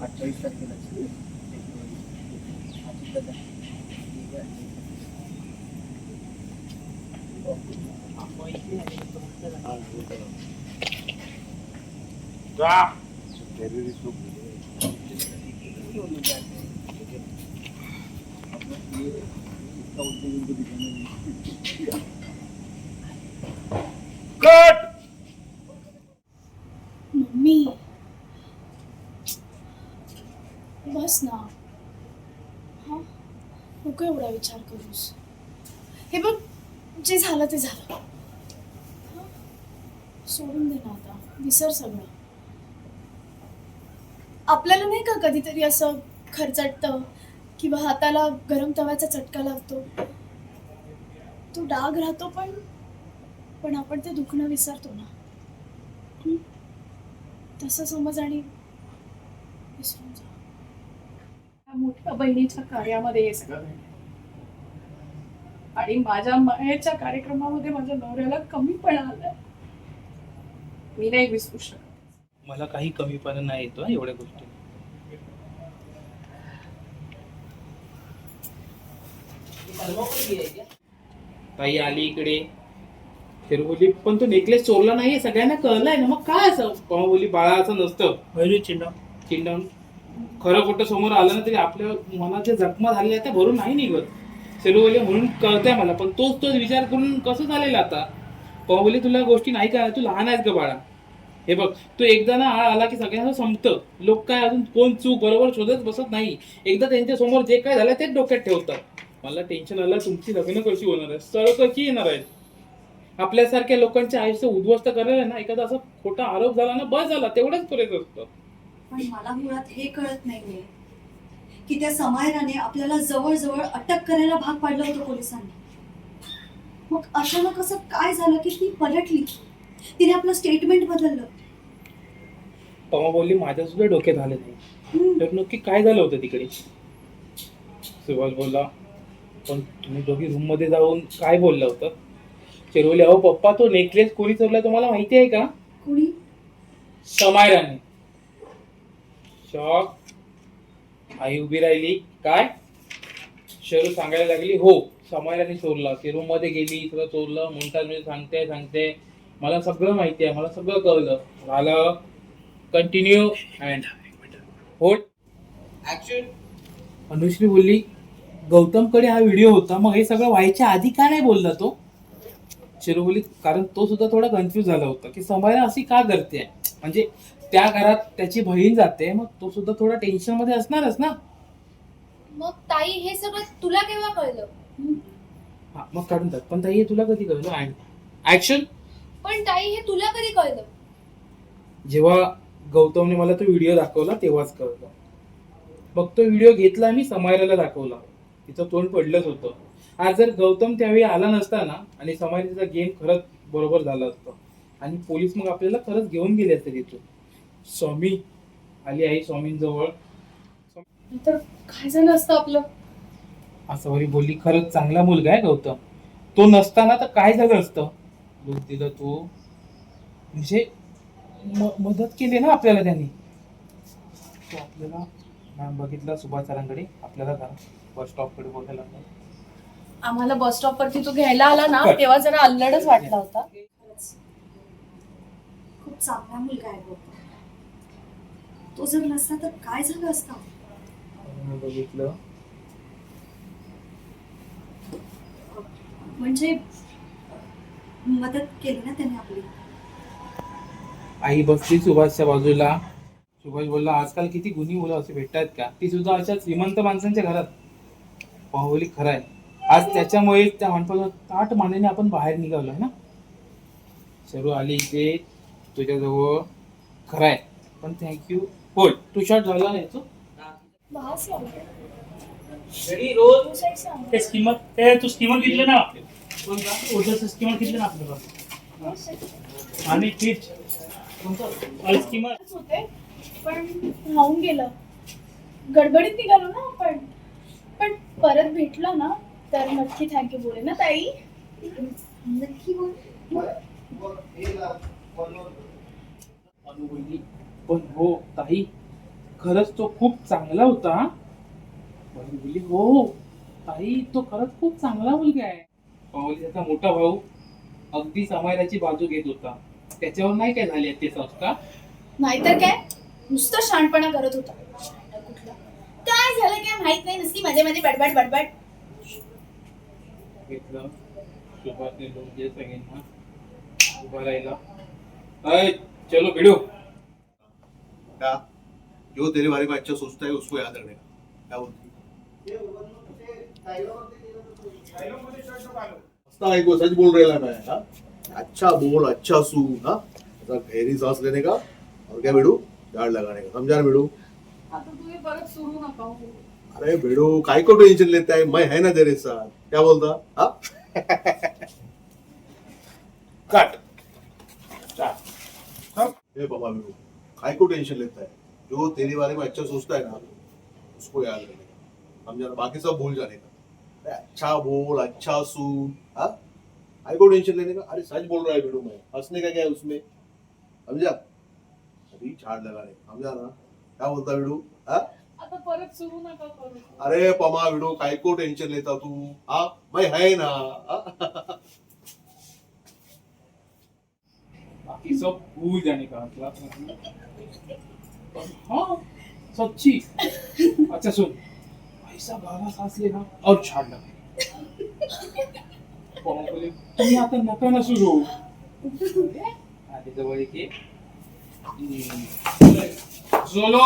28 तारखेला मम्मी बस ना. हा नको एवढा विचार करूस. हे बघ जे झालं ते झालं. हा? सोडून दे ना आता. विसर सगळं. आपल्याला नाही का कधीतरी असं खरचटतं किंवा हाताला गरम तव्याचा चटका लागतो. तो डाग राहतो पण आपण ते दुखणं विसरतो ना. हं? तसं समज आणि विसरून जा. मोठ्या बहिणीच्या कार्यामध्ये हे सगळं घडलं आणि माझ्या माहेरच्या कार्यक्रमामध्ये माझ्या नवऱ्याला कमीपणा आलाय. मी नाही विसरू शकत. मला काही कमीपणा नाही येतो एवढ्या गोष्टी. ताई आली इकडे फिर बोली पण तो नेकलेस चोरला नाहीये सगळ्यांना कळलंय ना मग काय असं बोली बाळा असं नसतं चिंडावून खरं खोटं समोर आलं ना तरी आपल्या मनात जे जखमा झालेल्या आहेत त्या भरून नाही निघत बोली म्हणून कळतंय मला पण तोच विचार करून कसं झालेला आता बोली तुला गोष्टी नाही काय तू लहान आहेस का बाळा. हे बघ तू एकदा ना आळ आला की सगळ्यांना संपतं. लोक काय अजून कोण चूक बरोबर शोधत बसत नाही. एकदा त्यांच्या समोर जे काय झालं तेच डोक्यात ठेवतात. मला टेन्शन आलं तुमची लग्न कशी होणार आहे स्थळ कशी येणार आहेत. आपल्यासारख्या लोकांच्या आयुष्य उद्ध्वस्त करायला ना एखादा असा खोटा आरोप झाला ना बस झाला तेवढंच पुरेच असतं. पण मला मुळात हे कळत नाहीये की त्या समायराने आपल्याला जवळजवळ अटक करायला भाग पाडलं होतं पोलिसांनी. मग अचानक असं काय झालं की ती पलटली, तिने आपलं स्टेटमेंट बदललं. पमा बोलली माझ्या सुद्धा डोक्यात आलं नाही तर नक्की काय झालं होतं तिकडे. सुभाष बोलला पण तुम्ही दोघी रूम मध्ये जाऊन काय बोलला होतं. चिरवली अहो पप्पा तो नेकलेस कोणी चोरला तुम्हाला माहिती आहे का. कोणी? समायराने. शॉक. आई उभी राहिली काय शरू सांगायला लागली हो समायराने चोरला ती रूम मध्ये गेली सगळं चोरलं मुमताज म्हणजे सांगते मला सगळं माहिती आहे मला सगळं कळलं झालं. Continue and hold action. Anushree बोलली गौतमकडे हा व्हिडिओ होता मग हे सगळं व्हायच्या आधी का नाही बोलला तो. शिरू बोलली कारण तो सुद्धा थोडा कन्फ्यूज झाला होता की समायरा अशी का करते म्हणजे त्या घरात त्याची बहीण जाते मग तो सुद्धा थोडा टेन्शन मध्ये असणारच ना. मग ताई हे सगळं तुला केव्हा कळलं. हा मग काढून टाक पण ताई हे तुला कधी कळलं. ऍक्शन. पण ताई हे तुला कधी कळलं. जेव्हा गौतमने मला तो व्हिडिओ दाखवला तेव्हाच कळलं. मग तो व्हिडिओ घेतला मी समायराला दाखवला तिचं तोंड पडलंच होतं. आज जर गौतम त्यावेळी आला नसता ना आणि समायराचा गेम खरंच बरोबर झाला असतं आणि पोलीस मग आपल्याला खरंच घेऊन गेले असते तिथून. स्वामी आली आई स्वामींजवळ. तर काय झालं असतं आपलं. असं वरी बोलली खरंच चांगला मुलगा आहे गौतम. तो नसताना तर काय झालं असतं. दूध दिलं तू म्हणजे मदत केली ना आपल्याला त्यांनी. तो आपल्याला मॅम बघितलं सुभाष सरांकडे आपल्याला बस स्टॉप कडे बघायला लागलं. आम्हाला बस स्टॉप वरती तो घ्यायला आला ना तेव्हा जरा अल्लडच वाटला होता. खूप चांगला मुलगा आहे गौतम. तो जर नसता तर काय झालं असतं. बघितलं म्हणजे मदत केली ना त्याने आपली. आई बसली सुभाषच्या बाजूला. सुभाष बोलला आजकाल किती गुणी मुलं असे भेटतात का ती सुद्धा अशा श्रीमंत माणसांच्या घरात. पाहुली खरं आहे आज त्याच्यामुळे त्या माणसाला ताट मानेने आपण बाहेर निघालोय ना. शरू आली इथे तुझ्याजवळ खरं आहे पण थँक्यू. होल्ड टू शॉट झाला नाही तो भास लागला. रोज ते स्कीमर ते तू स्कीमर घेतले ना ओझरचं स्कीमर घेतले ना आपल्याला आणि पीठ स्कीमर होते पण राहून गेलं. गडबडीत निघालो ना आपण. पण परत भेटलो ना तर नक्की थँक्यू बोले ना ताई. नक्की बोल. पण हो ताई खरंच तो खूप चांगला होता. पवनली बोलली हो ताई तो खरंच खूप चांगला मुलगा आहे. पवनली त्याचा मोठा भाऊ अगदी समाजाची बाजू घेत होता. त्याच्यावर नाही काय झाले ते संस्कार. नाहीतर काय नुसतं शहाणपणा करत होता. कुठला काय झालं काय माहित नाही, नुसती मध्ये मध्ये बडबड बडबड. घेतलं सुभाषने लोन दिले सगळ्यांना उभा राहिला. अय चलो भिडो. क्या जो तेरे बारे में अच्छा सोचता है उसको याद रखने का. क्या बोलती है को सच बोल रहा मैं. हाँ? अच्छा बोल अच्छा सू. हाँ ऐसा गहरी सांस लेने का और क्या बेड़ू झाड़ लगाने का. समझा ना बेड़ू. आता तुम्ही परत सुरू नका हो. अरे बेड़ू काय को टेंशन लेता है, मैं है ना तेरे साथ. क्या बोलता. हाँ कट. ए बाबा बेड़ू काय को टेंशन लेता है, जो तेरे बारे में अच्छा सोचता है ना उसको याद रखने का. समझा ना, बाकी सब भूल जाने का. अरे अच्छा बोल अच्छा सुन. हाँ आई को टेंशन लेने का. अरे सच बोल रहा है बेड़ू, मैं हंसने का क्या है उसमें. समझा. अभी झाड़ लगाने का. समझा ना. क्या बोलता बेड़ू. हाँ आता परत सुरू नका करू. अरे पमा बेड़ू काय को टेंशन लेता तू. हाँ मैं है ना. हाँ? बाकी सब भूल जाने का मतलब. हाँ सच्ची. अच्छा सुन ऐसा गहरा सांस लेना और झाड़ लगा. पवन बोले तुम्ही आता नका ना सुरू. आधी जवळ एक चलो